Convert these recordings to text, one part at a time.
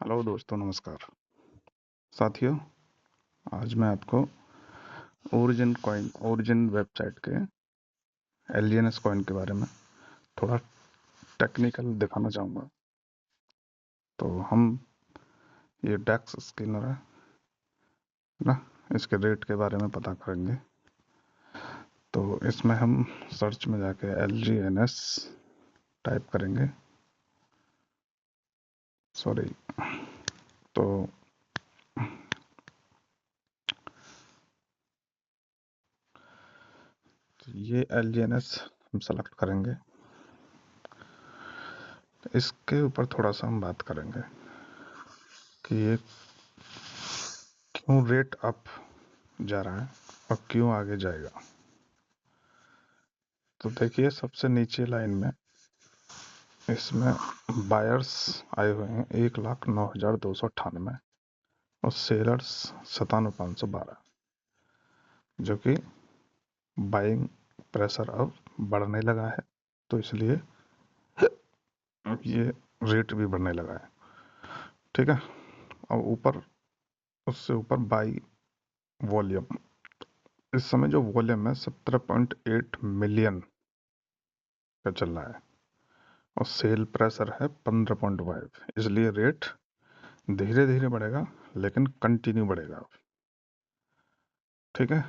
Hello दोस्तों, नमस्कार साथियों। आज मैं आपको ओरिजिन वेबसाइट के एलजीएनएस कॉइन के बारे में थोड़ा टेक्निकल दिखाना चाहूँगा। तो हम ये डेक्स स्कैनर है ना, इसके रेट के बारे में पता करेंगे। तो इसमें हम सर्च में जाके एलजीएनएस टाइप करेंगे। सॉरी, तो ये एलजीएनएस हम सेलेक्ट करेंगे। इसके ऊपर थोड़ा सा हम बात करेंगे कि ये क्यों रेट अप जा रहा है और क्यों आगे जाएगा। तो देखिए, सबसे नीचे लाइन में इसमें बायर्स आए हुए हैं 1,09,298 और सेलर्स 97,512, जो कि बाइंग प्रेशर अब बढ़ने लगा है। तो इसलिए अब ये रेट भी बढ़ने लगा है। ठीक है। और ऊपर, उससे ऊपर बाई वॉल्यूम, इस समय जो वॉल्यूम है 17.8 मिलियन का चल रहा है और सेल प्रेशर है 15.5, इसलिए रेट धीरे धीरे बढ़ेगा लेकिन कंटिन्यू बढ़ेगा। ठीक है।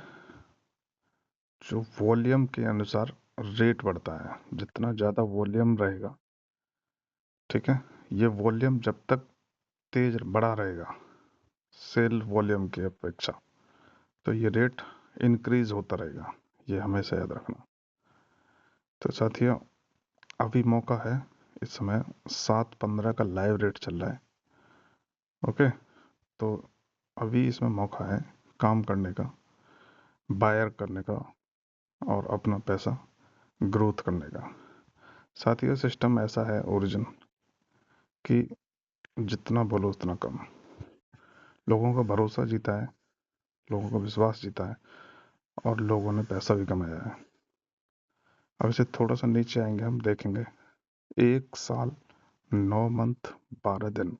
जो वॉल्यूम के अनुसार रेट बढ़ता है, जितना ज़्यादा वॉल्यूम रहेगा, ठीक है, ये वॉल्यूम जब तक तेज बढ़ा रहेगा सेल वॉल्यूम की अपेक्षा, तो ये रेट इंक्रीज होता रहेगा। ये हमेशा याद रखना। तो साथियों, अभी मौका है, इस समय 7:15 का लाइव रेट चल रहा है। ओके। तो अभी इसमें मौका है काम करने का, बायर करने का और अपना पैसा ग्रोथ करने का। साथियों, सिस्टम ऐसा है ओरिजिन कि जितना बोलो उतना कम। लोगों का भरोसा जीता है, लोगों का विश्वास जीता है और लोगों ने पैसा भी कमाया है। अब इसे थोड़ा सा नीचे आएंगे, हम देखेंगे 1 साल 9 मंथ 12 दिन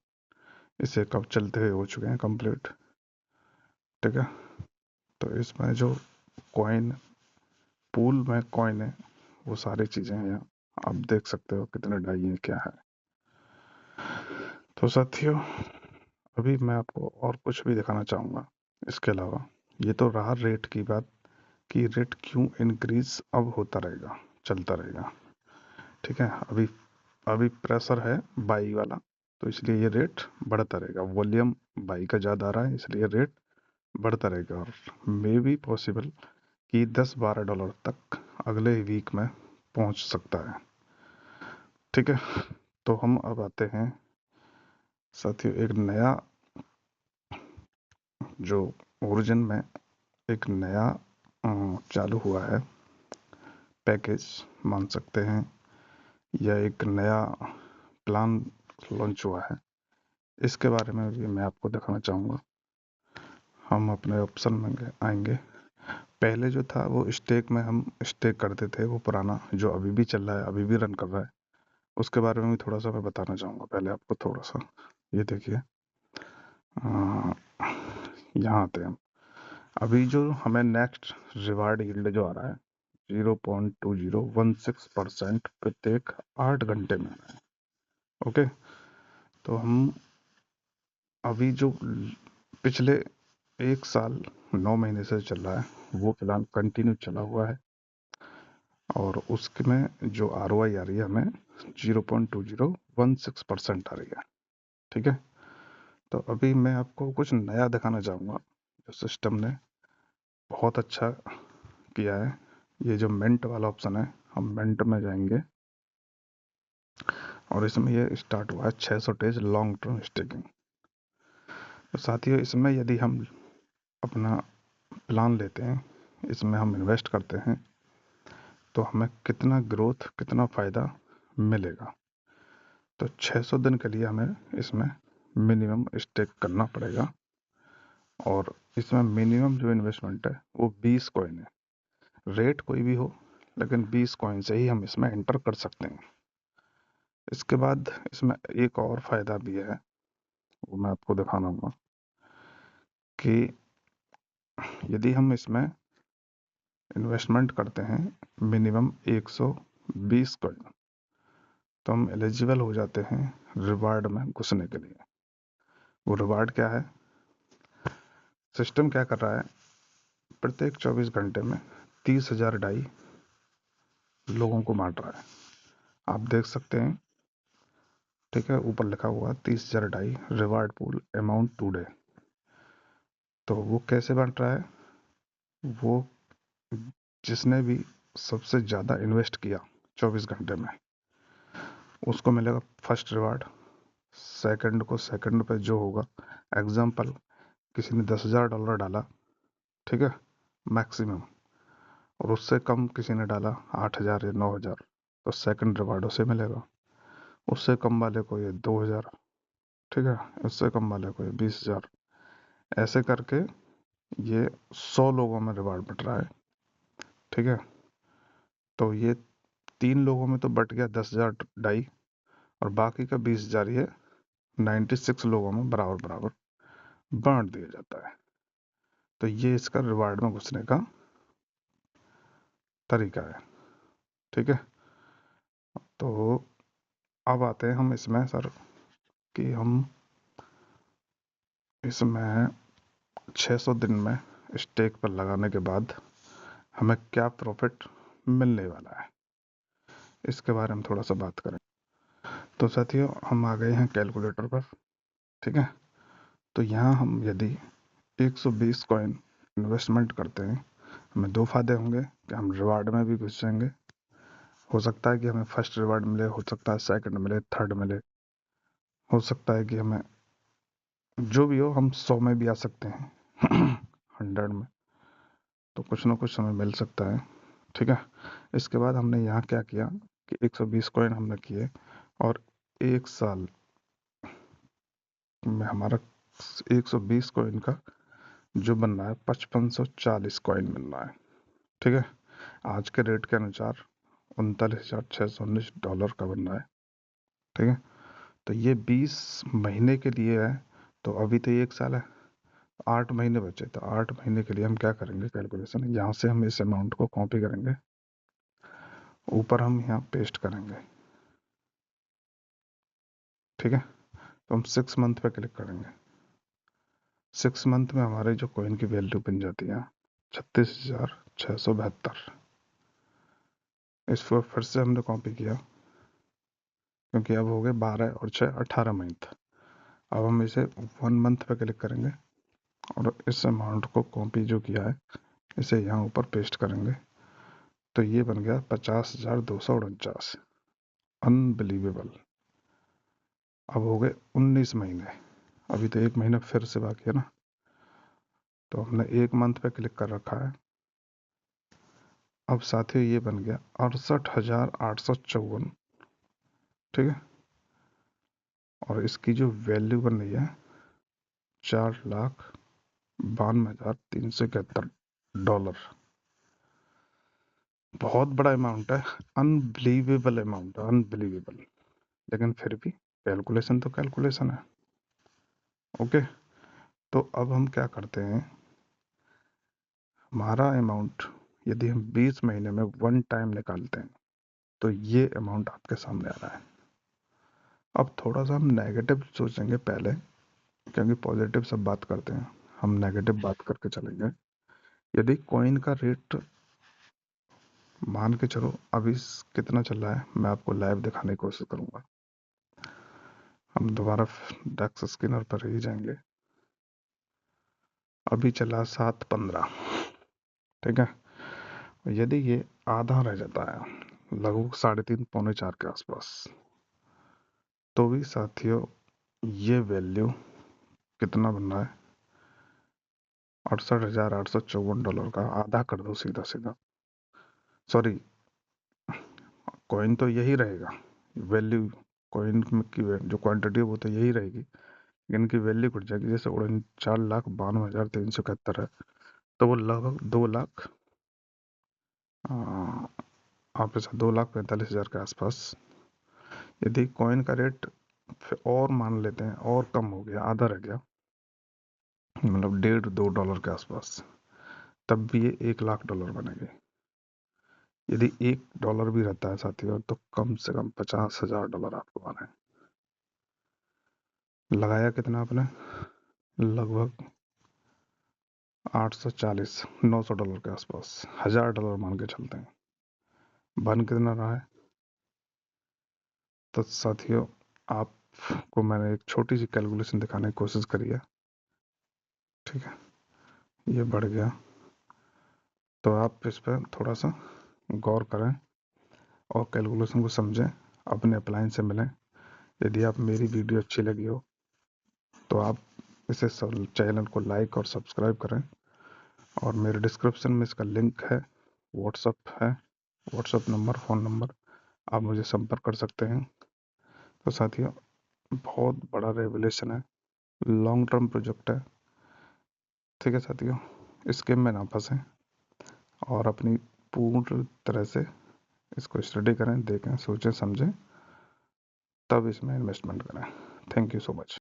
इसे कब चलते हुए हो चुके हैं कंप्लीट। ठीक है। तो इसमें जो कॉइन पूल में कॉइन है, वो सारी चीज़ें हैं यहाँ। आप देख सकते हो कितने डाई हैं, क्या है। तो साथियों, अभी मैं आपको और कुछ भी दिखाना चाहूँगा इसके अलावा। ये तो रहा रेट की बात कि रेट क्यों इंक्रीज अब होता रहेगा, चलता रहेगा। ठीक है। अभी अभी प्रेशर है बाई वाला, तो इसलिए ये रेट बढ़ता रहेगा। वॉल्यूम बाई का ज़्यादा आ रहा है, इसलिए रेट बढ़ता रहेगा और मे बी पॉसिबल कि $10-12 तक अगले वीक में पहुंच सकता है। ठीक है। तो हम अब आते हैं साथियों, एक नया, जो ओरिजिन में एक नया चालू हुआ है पैकेज मान सकते हैं, या एक नया प्लान लॉन्च हुआ है। इसके बारे में भी मैं आपको दिखाना चाहूँगा। हम अपने ऑप्शन में आएंगे। पहले जो था वो स्टेक में हम स्टेक करते थे, वो पुराना जो अभी भी चल रहा है, अभी भी रन कर रहा है, उसके बारे में भी थोड़ा सा मैं बताना चाहूँगा। पहले आपको थोड़ा सा ये देखिए, यहाँ आते हैं हम। अभी जो हमें नेक्स्ट रिवार्ड यील्ड जो आ रहा है 0.2016% प्रत्येक 8 घंटे में आ रहा है। ओके। तो हम अभी जो पिछले 1 साल 9 महीने से चल रहा है वो फिलहाल कंटिन्यू चला हुआ है और उसमें जो ROI आ रही है हमें 0.2016% आ रही है। ठीक है। तो अभी मैं आपको कुछ नया दिखाना चाहूँगा जो सिस्टम ने बहुत अच्छा किया है। ये जो मिंट वाला ऑप्शन है, हम मिंट में जाएंगे और इसमें ये स्टार्ट हुआ है 600 डेज लॉन्ग टर्म स्टेकिंग। तो साथियों, इसमें यदि हम अपना प्लान लेते हैं, इसमें हम इन्वेस्ट करते हैं, तो हमें कितना ग्रोथ, कितना फ़ायदा मिलेगा। तो 600 दिन के लिए हमें इसमें मिनिमम स्टेक करना पड़ेगा और इसमें मिनिमम जो इन्वेस्टमेंट है वो 20 कॉइन है। रेट कोई भी हो, लेकिन 20 कॉइन से ही हम इसमें एंटर कर सकते हैं। इसके बाद इसमें एक और फ़ायदा भी है, वो मैं आपको दिखाऊंगा कि यदि हम इसमें इन्वेस्टमेंट करते हैं मिनिमम 120 कॉइन, तो हम एलिजिबल हो जाते हैं रिवार्ड में घुसने के लिए। वो रिवार्ड क्या है? सिस्टम क्या कर रहा है, प्रत्येक 24 घंटे में 30,000 डाई लोगों को बांट रहा है। आप देख सकते हैं, ठीक है, ऊपर लिखा हुआ 30,000 डाई रिवार्ड पूल अमाउंट टुडे। तो वो कैसे बांट रहा है? वो जिसने भी सबसे ज़्यादा इन्वेस्ट किया 24 घंटे में, उसको मिलेगा फर्स्ट रिवार्ड। सेकंड को सेकंड पे जो होगा, एग्जाम्पल किसी ने $10,000 डाला, ठीक है, मैक्सिमम, और उससे कम किसी ने डाला 8,000 या 9,000, तो सेकंड रिवार्ड उसे मिलेगा। उससे कम वाले को ये 2,000, ठीक है, उससे कम वाले को ये 20,000। ऐसे करके ये 100 लोगों में रिवार्ड बट रहा है, ठीक है। तो ये 3 लोगों में तो बट गया 10,000 डाई, और बाकी का 20,000 ये 96 लोगों में बराबर बराबर बांट दिया जाता है। तो ये इसका रिवार्ड में घुसने का तरीका है, ठीक है। तो अब आते हैं हम इसमें सर कि हम इसमें 600 दिन में स्टेक पर लगाने के बाद हमें क्या प्रॉफिट मिलने वाला है, इसके बारे में थोड़ा सा बात करें। तो साथियों, हम आ गए हैं कैलकुलेटर पर, ठीक है। तो यहाँ हम यदि 120 कॉइन इन्वेस्टमेंट करते हैं, हमें 2 फायदे होंगे कि हम रिवार्ड में भी घुस जाएंगे। हो सकता है कि हमें फर्स्ट रिवार्ड मिले, हो सकता है सेकंड मिले, थर्ड मिले, हो सकता है कि हमें जो भी हो, हम 100 में भी आ सकते हैं 100 में, तो कुछ ना कुछ हमें मिल सकता है, ठीक है। इसके बाद हमने यहाँ क्या किया कि 120 कॉइन हमने किए, और 1 साल में हमारा 120 कॉइन का जो बनना है 5540 कॉइन बनना है, ठीक है। आज के रेट के अनुसार $39,619 का बनना है, ठीक है। तो ये 20 महीने के लिए है, तो अभी तो 1 साल है, 8 महीने बचे। तो 8 महीने के लिए हम क्या करेंगे, कैलकुलेशन यहाँ से हम इस अमाउंट को कॉपी करेंगे, ऊपर हम यहाँ पेस्ट करेंगे, ठीक है। तो हम 6 मंथ पे क्लिक करेंगे। 6 मंथ में हमारे जो कॉइन की वैल्यू बन जाती है 36,672। इसको फिर से हमने कॉपी किया, क्योंकि अब हो गए 12 और 6 18 मंथ। अब हम इसे 1 मंथ पे क्लिक करेंगे, और इस अमाउंट को कॉपी जो किया है इसे यहाँ ऊपर पेस्ट करेंगे। तो ये बन गया 50,249। अनबिलीवेबल। अब हो गए 19 महीने, अभी तो 1 महीना फिर से बाकी है ना। तो हमने 1 मंथ पे क्लिक कर रखा है। अब साथियों ये बन गया 68,854, ठीक है। और इसकी जो वैल्यू बन रही है $4,92,371। बहुत बड़ा अमाउंट है, अनबिलीवेबल अमाउंट है, अनबिलीवेबल। लेकिन फिर भी कैलकुलेशन तो कैलकुलेशन है, ओके। तो अब हम क्या करते हैं, हमारा अमाउंट यदि हम 20 महीने में 1 टाइम निकालते हैं, तो ये अमाउंट आपके सामने आ रहा है। अब थोड़ा सा हम नेगेटिव सोचेंगे पहले, क्योंकि पॉजिटिव सब बात करते हैं, हम नेगेटिव बात करके चलेंगे। यदि कॉइन का रेट मान के चलो अभी कितना चल रहा है, मैं आपको लाइव दिखाने की कोशिश करूंगा। हम दोबारा डेक्स स्कैनर पर ही जाएंगे। अभी चला 7.15, ठीक है। यदि ये आधा रह जाता है, लगभग 3.5 पौने 4 के आसपास, तो भी साथियों ये वैल्यू कितना बन रहा है, $68,854 का आधा कर दो सीधा सीधा। सॉरी, कॉइन तो यही रहेगा, वैल्यू कॉइन की जो क्वांटिटी है वो तो यही रहेगी, इनकी वैल्यू घट जाएगी। जैसे 4,92,371 है, तो वो लगभग 2 लाख, आप ऐसा 2,45,000 के आसपास। यदि कॉइन का रेट फिर और मान लेते हैं और कम हो गया, आधा रह गया, मतलब $1.5-2 के आसपास, तब भी ये $1 लाख बनेगी। यदि $1 भी रहता है साथियों तो कम से कम $50,000 आपको बने। लगाया कितना आपने? लगभग 840-900 के आसपास, $1,000 मान के चलते हैं। बन कितना रहा है? तो साथियों आपको मैंने एक छोटी सी कैलकुलेशन दिखाने की कोशिश करी है, ठीक है। ये बढ़ गया, तो आप इस पर थोड़ा सा गौर करें और कैलकुलेशन को समझें, अपने अप्लायंस से मिलें। यदि आप मेरी वीडियो अच्छी लगी हो तो आप इसे चैनल को लाइक और सब्सक्राइब करें, और मेरे डिस्क्रिप्शन में इसका लिंक है, व्हाट्सअप है, व्हाट्सअप नंबर, फ़ोन नंबर, आप मुझे संपर्क कर सकते हैं। तो साथियों बहुत बड़ा रेवोल्यूशन है, लॉन्ग टर्म प्रोजेक्ट है, ठीक है साथियों। स्कीम में ना फंसें और अपनी पूर्ण तरह से इसको स्टडी करें, देखें, सोचें, समझें, तब इसमें इन्वेस्टमेंट करें। Thank you so much.